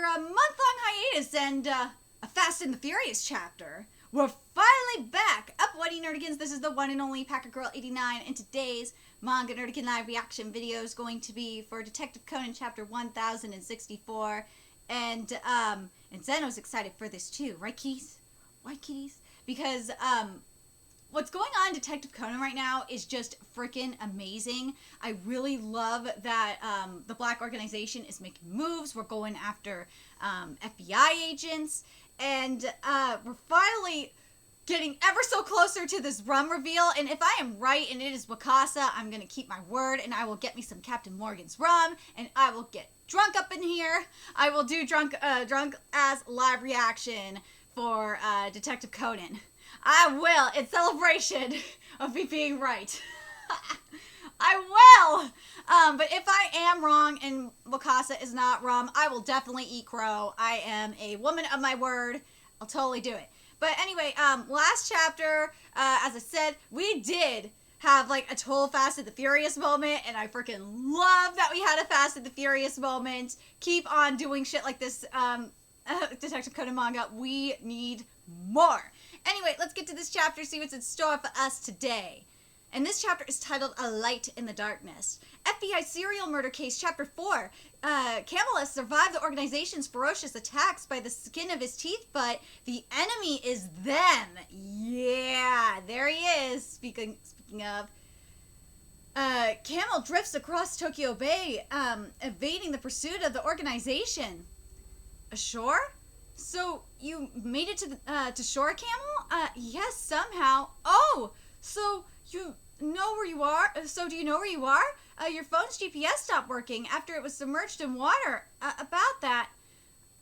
a month-long hiatus and a Fast and the Furious chapter, we're finally back! Up, Whitey Nerdigans, this is the one and only Packer Girl 89, and today's Manga Nerdigan live reaction video is going to be for Detective Conan chapter 1064, and Zeno's excited for this too, right, Keys? Why, kitties? Because, what's going on in Detective Conan right now is just freaking amazing. I really love that the Black organization is making moves. We're going after FBI agents, and we're finally getting ever so closer to this rum reveal. And if I am right and it is Wakasa, I'm going to keep my word, and I will get me some Captain Morgan's rum, and I will get drunk up in here. I will do drunk as live reaction for Detective Conan. I will, in celebration of me being right. I will! But if I am wrong and Wakasa is not rum, I will definitely eat crow. I am a woman of my word. I'll totally do it. But anyway, last chapter, as I said, we did have like a total Fast and the Furious moment, and I freaking love that we had a Fast and the Furious moment. Keep on doing shit like this, Detective Conan manga. We need more. Anyway, let's get to this chapter, see what's in store for us today. And this chapter is titled A Light in the Darkness. FBI Serial Murder Case Chapter 4. Camelus survived the organization's ferocious attacks by the skin of his teeth, but the enemy is them. Yeah, there he is. Speaking of. Camel drifts across Tokyo Bay, evading the pursuit of the organization. Ashore? So, you made it to shore, Camel? Yes, somehow. Oh, so you know where you are? So do you know where you are? Your phone's GPS stopped working after it was submerged in water. About that,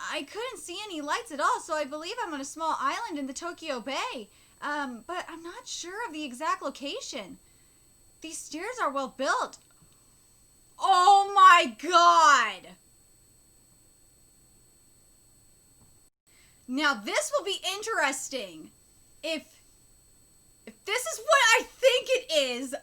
I couldn't see any lights at all, so I believe I'm on a small island in the Tokyo Bay. But I'm not sure of the exact location. These stairs are well built. Oh my god! Now this will be interesting. If this is what I think it is,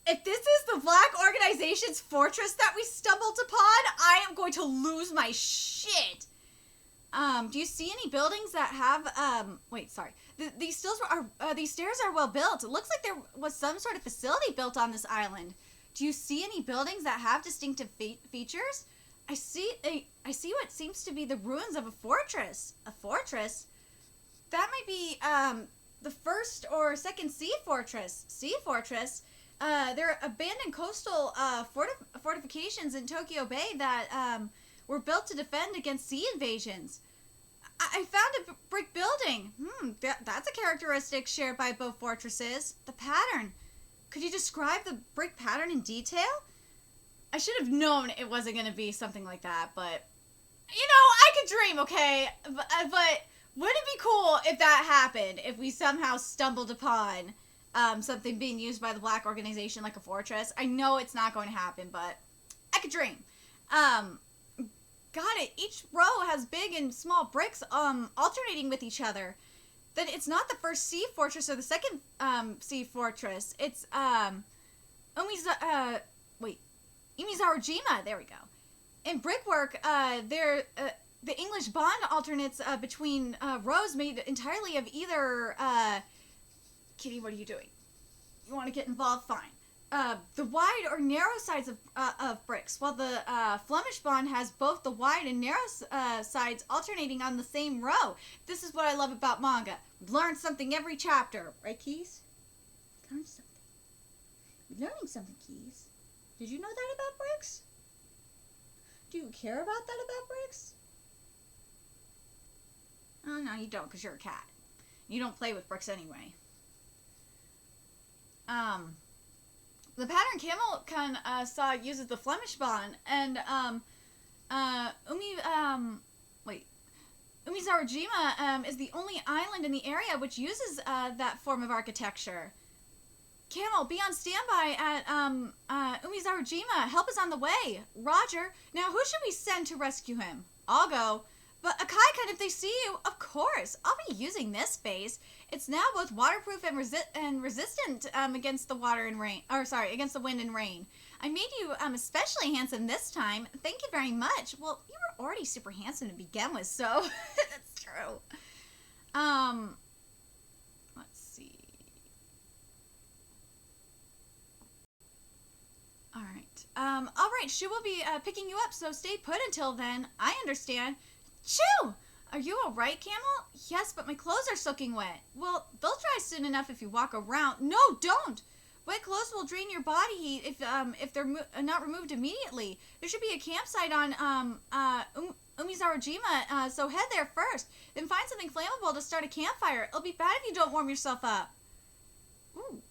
if this is the Black Organization's fortress that we stumbled upon, I am going to lose my shit. Do you see any buildings that have, wait, sorry. These stairs are well built. It looks like there was some sort of facility built on this island. Do you see any buildings that have distinctive features? I see what seems to be the ruins of a fortress. A fortress? That might be, the first or second sea fortress. Sea fortress? There are abandoned coastal, fortifications in Tokyo Bay that, were built to defend against sea invasions. I found a brick building. That's a characteristic shared by both fortresses. The pattern. Could you describe the brick pattern in detail? I should have known it wasn't going to be something like that, but, you know, I could dream, okay? But wouldn't it be cool if that happened, if we somehow stumbled upon something being used by the Black Organization like a fortress? I know it's not going to happen, but I could dream. Got it. Each row has big and small bricks alternating with each other. Then it's not the first sea fortress or the second sea fortress. It's Imizarojima, there we go. In brickwork, the English bond alternates between rows made entirely of either, Kitty, what are you doing? You want to get involved? Fine. The wide or narrow sides of bricks, while the Flemish bond has both the wide and narrow sides alternating on the same row. This is what I love about manga. We learn something every chapter. Right, Keys? Learn something. We're learning something, Keys. Did you know that about bricks? Do you care about that about bricks? Oh, no, you don't, because you're a cat. You don't play with bricks anyway. The pattern Camel saw uses the Flemish bond, and, Umizarojima, is the only island in the area which uses, that form of architecture. Camel, be on standby at, Umizarojima. Help is on the way. Roger. Now, who should we send to rescue him? I'll go. But Akaikan, if they see you, of course. I'll be using this space. It's now both waterproof and resistant, against the water and rain. Or, sorry, against the wind and rain. I made you especially handsome this time. Thank you very much. Well, you were already super handsome to begin with, so that's true. Let's see. All right. All right. She will be picking you up, so stay put until then. I understand. Chew! Are you all right, Camel? Yes, but my clothes are soaking wet. Well, they'll dry soon enough if you walk around. No, don't! Wet clothes will drain your body heat if they're not removed immediately. There should be a campsite on Umizarojima, so head there first. Then find something flammable to start a campfire. It'll be bad if you don't warm yourself up. Ooh.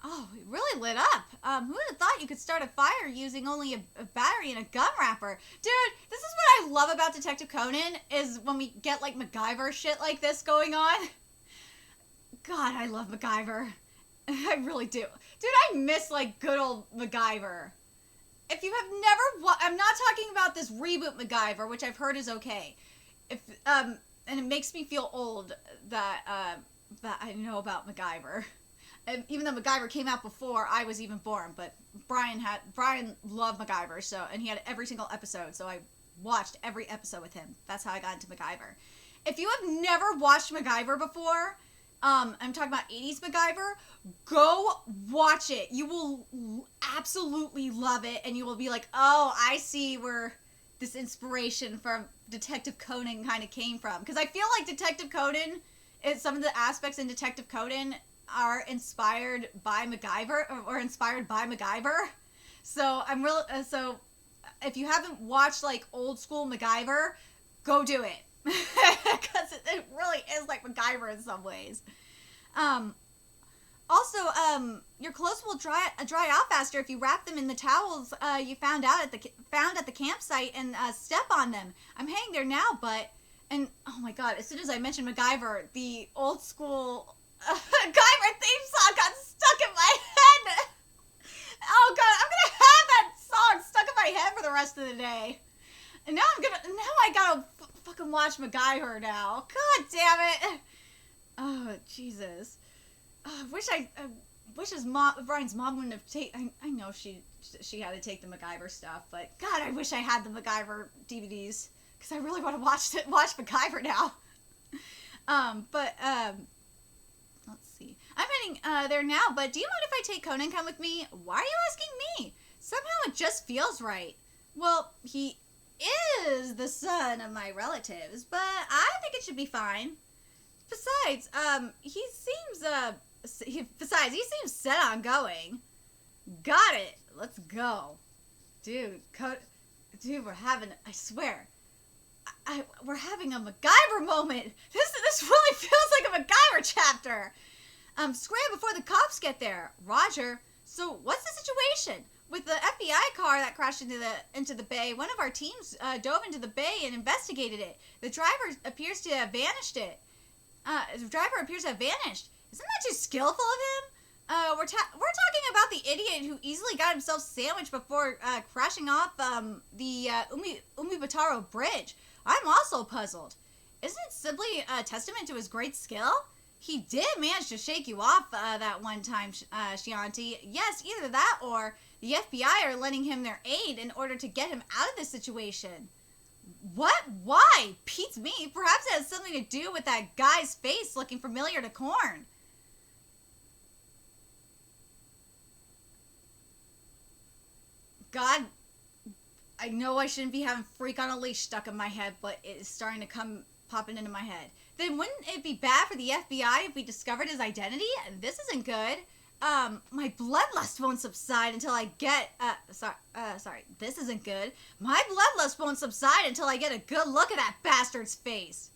Oh, it really lit up. Who would have thought you could start a fire using only a battery and a gum wrapper? Dude, this is what I love about Detective Conan, is when we get, like, MacGyver shit like this going on. God, I love MacGyver. I really do. Dude, I miss, like, good old MacGyver. If you have never I'm not talking about this reboot MacGyver, which I've heard is okay. And it makes me feel old that I know about MacGyver. Even though MacGyver came out before I was even born, but Brian loved MacGyver, and he had every single episode, so I watched every episode with him. That's how I got into MacGyver. If you have never watched MacGyver before, I'm talking about 80s MacGyver, go watch it. You will absolutely love it, and you will be like, oh, I see where this inspiration from Detective Conan kind of came from. Because I feel like Detective Conan, some of the aspects in Detective Conan are inspired by MacGyver, or inspired by MacGyver. So so if you haven't watched, like, old school MacGyver, go do it. Because it really is like MacGyver in some ways. Also, your clothes will dry out faster if you wrap them in the towels you found at the campsite and step on them. I'm hanging there now, and oh my god, as soon as I mentioned MacGyver, the old school MacGyver theme song got stuck in my head. Oh god, I'm gonna have that song stuck in my head for the rest of the day. And now I gotta fucking watch MacGyver now. God damn it. Oh, Jesus. I wish Brian's mom wouldn't have taken... I know she had to take the MacGyver stuff, but God, I wish I had the MacGyver DVDs, because I really want to watch MacGyver now. Let's see. I'm heading there now, but do you mind if I take Conan come with me? Why are you asking me? Somehow it just feels right. Well, he is the son of my relatives, but I think it should be fine. Besides, he seems set on going. Got it. Let's go. Dude, we're having, I swear, we're having a MacGyver moment. This really feels like a MacGyver chapter. Scram before the cops get there. Roger. So, what's the situation? With the FBI car that crashed into the bay, one of our teams dove into the bay and investigated it. The driver appears to have vanished. Isn't that too skillful of him? We're talking about the idiot who easily got himself sandwiched before crashing off the Umibutaro Bridge. I'm also puzzled. Isn't it simply a testament to his great skill? He did manage to shake you off that one time, Chianti. Yes, either that or the FBI are lending him their aid in order to get him out of this situation. What? Why? Beats me. Perhaps it has something to do with that guy's face looking familiar to Korn. God, I know I shouldn't be having Freak on a Leash stuck in my head, but it is starting to popping into my head. Then wouldn't it be bad for the FBI if we discovered his identity? This isn't good. My bloodlust won't subside until I get, sorry, this isn't good. My bloodlust won't subside until I get a good look at that bastard's face.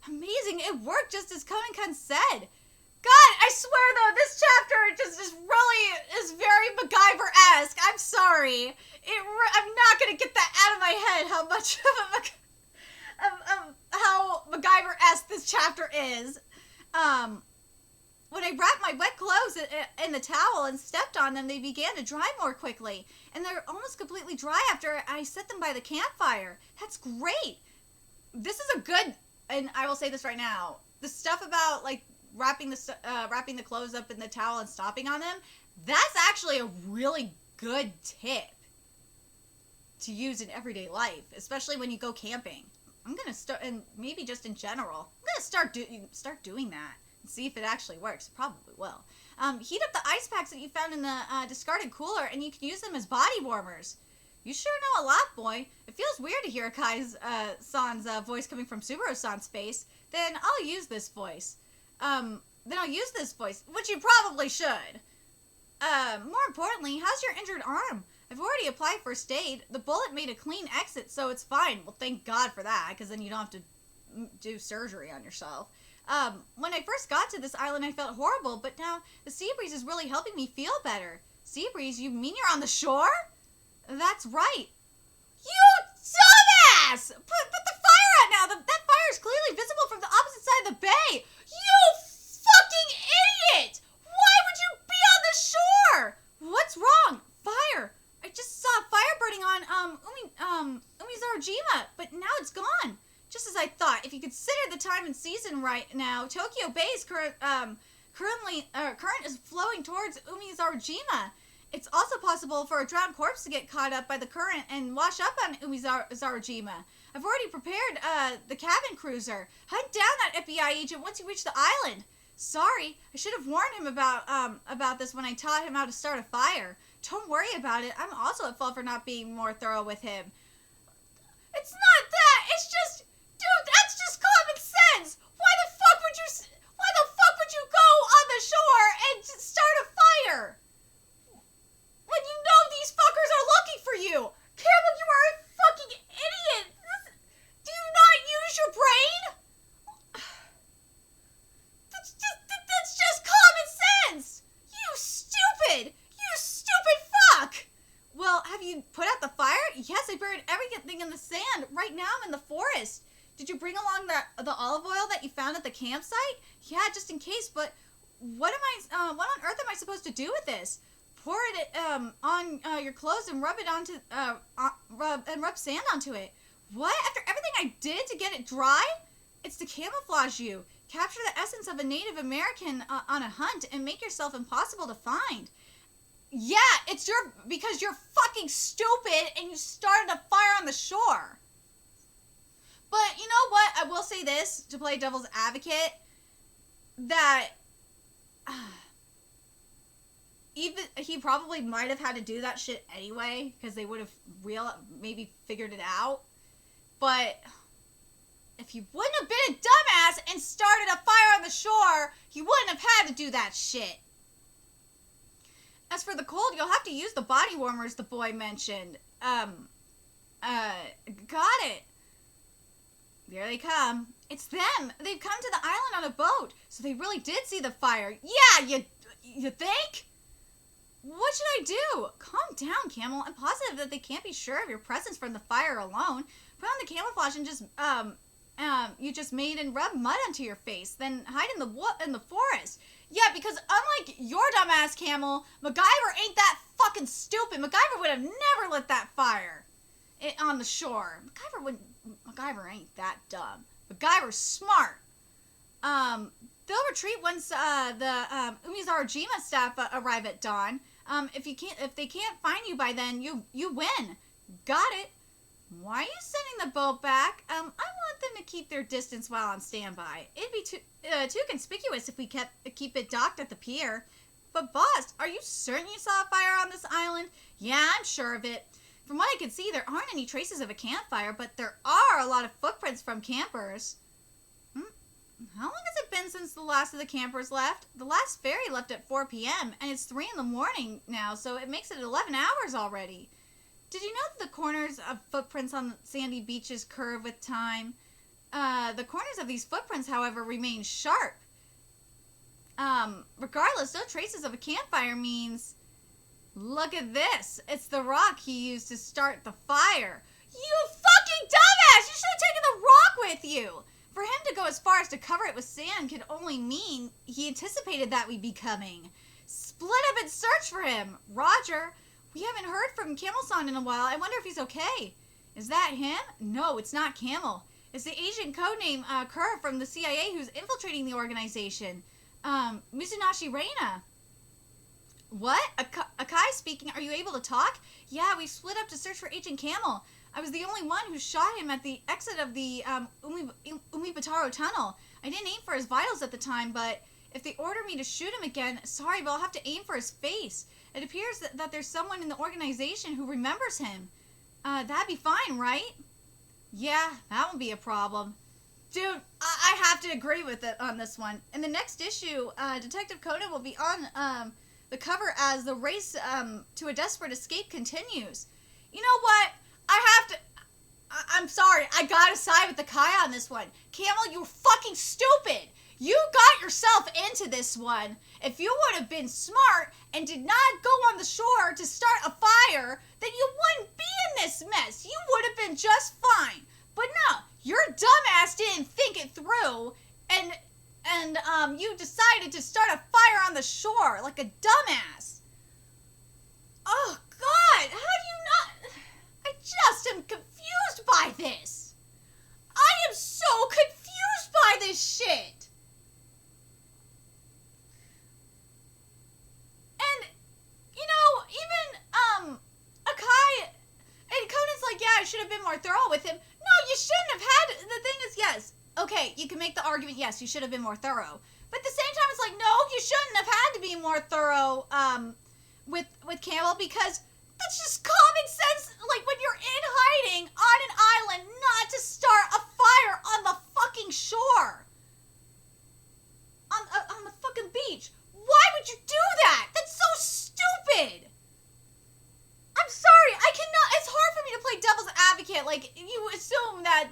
Amazing, it worked just as Conan said. God, I swear though, this chapter just is very MacGyver-esque. I'm sorry. I'm not gonna get that out of my head how much of how MacGyver-esque this chapter is. When I wrapped my wet clothes in the towel and stepped on them, they began to dry more quickly. And they're almost completely dry after I set them by the campfire. That's great. This is a good, and I will say this right now, the stuff about, like, wrapping the clothes up in the towel and stopping on them, that's actually a really good tip to use in everyday life, especially when you go camping. I'm gonna start, and maybe just in general, I'm gonna start doing that and see if it actually works. It probably will. Heat up the ice packs that you found in the discarded cooler, and you can use them as body warmers. You sure know a lot, boy. It feels weird to hear San's voice coming from Subaru-san's face. Then I'll use this voice. Which you probably should. More importantly, how's your injured arm? I've already applied first aid. The bullet made a clean exit, so it's fine. Well, thank God for that, because then you don't have to do surgery on yourself. When I first got to this island, I felt horrible, but now the sea breeze is really helping me feel better. Sea breeze? You mean you're on the shore? That's right. You dumbass! Put the fire out now! That fire is clearly visible from the opposite side of the bay! You fucking idiot! Why would you be on the shore? What's wrong? Fire. I just saw fire burning on Umizarojima, but now it's gone. Just as I thought. If you consider the time and season right now, Tokyo Bay's current is flowing towards Umizarojima. It's also possible for a drowned corpse to get caught up by the current and wash up on Umizarojima. I've already prepared the cabin cruiser. Hunt down that FBI agent once you reach the island. Sorry, I should have warned him about this when I taught him how to start a fire. Don't worry about it. I'm also at fault for not being more thorough with him. It's not that. It's just, dude, that's just common sense. Why the fuck would you go on the shore and start a fire when you know these fuckers are looking for you? Campbell, you are a fucking idiot. Do you not use your brain? That's just common sense. You stupid fuck. Well, have you put out the fire? Yes, I buried everything in the sand. Right now I'm in the forest. Did you bring along the olive oil that you found at the campsite? Yeah, just in case, but what on earth am I supposed to do with this? Pour it on your clothes and rub sand onto it. What? After everything I did to get it dry? It's to camouflage you. Capture the essence of a Native American on a hunt and make yourself impossible to find. Yeah, because you're fucking stupid and you started a fire on the shore. But you know what? I will say this to play devil's advocate, that even he probably might have had to do that shit anyway, because they would have maybe figured it out. But if you wouldn't have been a dumbass and started a fire on the shore, you wouldn't have had to do that shit. As for the cold, you'll have to use the body warmers the boy mentioned. Got it. There they come. It's them. They've come to the island on a boat, so they really did see the fire. Yeah, you think? What should I do? Calm down, Camel. I'm positive that they can't be sure of your presence from the fire alone. Put on the camouflage and you just made and rub mud onto your face, then hide in the forest. Yeah, because unlike your dumbass Camel, MacGyver ain't that fucking stupid. MacGyver would have never lit that fire on the shore. MacGyver ain't that dumb. MacGyver's smart. They'll retreat once the Umizarojima staff arrive at dawn. If they can't find you by then, you win. Got it. Why are you sending the boat back? I want them to keep their distance while on standby. It'd be too conspicuous if we keep it docked at the pier. But boss, are you certain you saw a fire on this island? Yeah, I'm sure of it. From what I can see, there aren't any traces of a campfire, but there are a lot of footprints from campers. How long has it been since the last of the campers left? The last ferry left at 4 p.m., and it's 3 in the morning now, so it makes it 11 hours already. Did you know that the corners of footprints on sandy beaches curve with time? The corners of these footprints, however, remain sharp. Regardless, no traces of a campfire means... Look at this. It's the rock he used to start the fire. You fucking dumbass! You should have taken the rock with you! For him to go as far as to cover it with sand could only mean he anticipated that we'd be coming. Split up and search for him. Roger. We haven't heard from Camel-san in a while. I wonder if he's okay. Is that him? No, it's not Camel. It's the agent codename Kerr from the CIA who's infiltrating the organization. Mizunashi Reina. What? Akai speaking. Are you able to talk? Yeah, we split up to search for Agent Camel. I was the only one who shot him at the exit of the Umibutaro tunnel. I didn't aim for his vitals at the time, but if they order me to shoot him again, sorry, but I'll have to aim for his face. It appears that there's someone in the organization who remembers him. That'd be fine, right? Yeah, that won't be a problem. Dude, I have to agree with it on this one. In the next issue, Detective Conan will be on the cover as the race to a desperate escape continues. You know what? I'm sorry. I gotta side with the Kai on this one. Camel, you're fucking stupid. You got yourself into this one. If you would have been smart and did not go on the shore to start a fire, then you wouldn't be in this mess. You would have been just fine. But no, your dumbass didn't think it through, and you decided to start a fire on the shore like a dumbass. Oh God, how do you not? I just am confused by this. I am so confused by this shit. And you know, even Akai and Conan's like, yeah, I should have been more thorough with him. No, you shouldn't have had. The thing is, yes, okay, you can make the argument, yes, you should have been more thorough. But at the same time, it's like, no, you shouldn't have had to be more thorough with Campbell, because that's just common sense. Like, when you're in hiding on an island, not to start a fire on the fucking shore. On the fucking beach. Why would you do that? That's so stupid. I'm sorry, I cannot. It's hard for me to play devil's advocate. Like, you assume that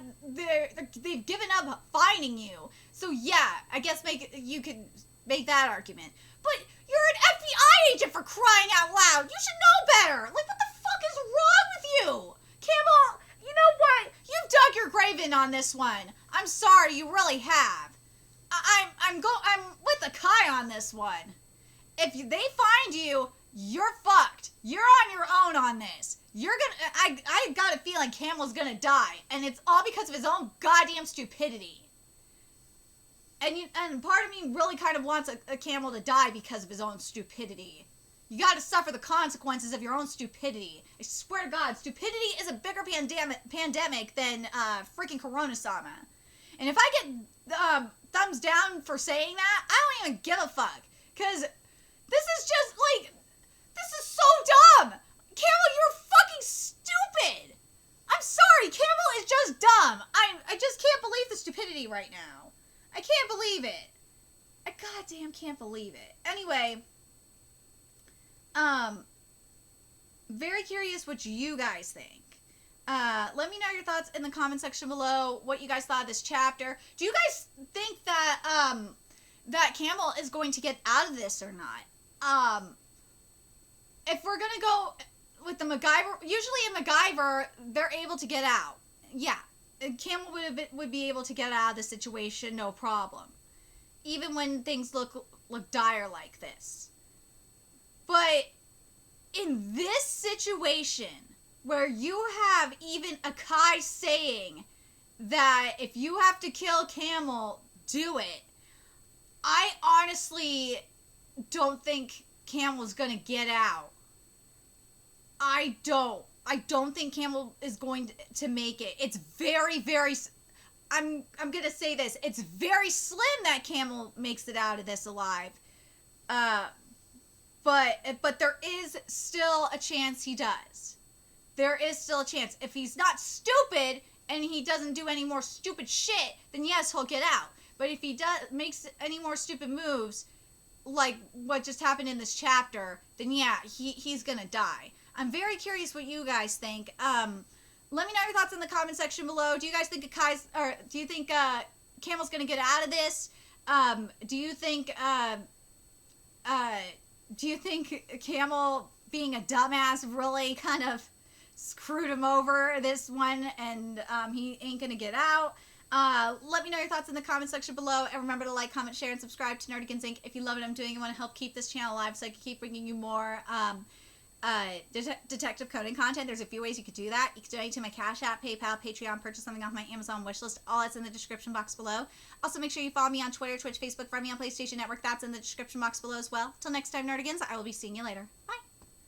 they've given up finding you. So yeah, I guess you could make that argument. But you're an FBI agent, for crying out loud. You should know better. Like, what the fuck is wrong with you? Campbell, you know what? You've dug your grave in on this one. I'm sorry, you really have. I'm with the Kai on this one. If they find you, you're fucked. You're on your own on this. I got a feeling Camel's gonna die, and it's all because of his own goddamn stupidity. And part of me really kind of wants a Camel to die because of his own stupidity. You gotta suffer the consequences of your own stupidity. I swear to God, stupidity is a bigger pandemic than freaking Corona-sama. And if I get thumbs down for saying that, I don't even give a fuck. Because this is just like, this is so dumb. Camel, you're fucking stupid. I'm sorry, Camel is just dumb. I just can't believe the stupidity right now. I can't believe it. I goddamn can't believe it. Anyway, very curious what you guys think. Let me know your thoughts in the comment section below, what you guys thought of this chapter. Do you guys think that, that Camel is going to get out of this or not? If we're gonna go with the MacGyver, usually in MacGyver, they're able to get out. Yeah, Camel would be able to get out of the situation, no problem. Even when things look dire like this. But in this situation, where you have even Akai saying that if you have to kill Camel, do it. I honestly don't think Camel's gonna get out. I don't think Camel is going to make it. It's very, very, I'm gonna say this, it's very slim that Camel makes it out of this alive. But there is still a chance he does. There is still a chance. If he's not stupid and he doesn't do any more stupid shit, then yes, he'll get out. But if he makes any more stupid moves, like what just happened in this chapter, then yeah, he's gonna die. I'm very curious what you guys think. Let me know your thoughts in the comment section below. Do you guys think do you think Camel's gonna get out of this? Do you think Camel being a dumbass really kind of screwed him over this one, and he ain't gonna get out? Let me know your thoughts in the comment section below, and remember to like, comment, share, and subscribe to Nerdigans Inc. if you love what I'm doing and want to help keep this channel alive so I can keep bringing you more Detective Conan content. There's a few ways you could do that. You could donate to my Cash App, PayPal, Patreon, purchase something off my Amazon wishlist. All that's in the description box below. Also, make sure you follow me on Twitter, Twitch, Facebook, find me on PlayStation Network. That's in the description box below as well. Till next time, Nerdigans, I will be seeing you later. Bye.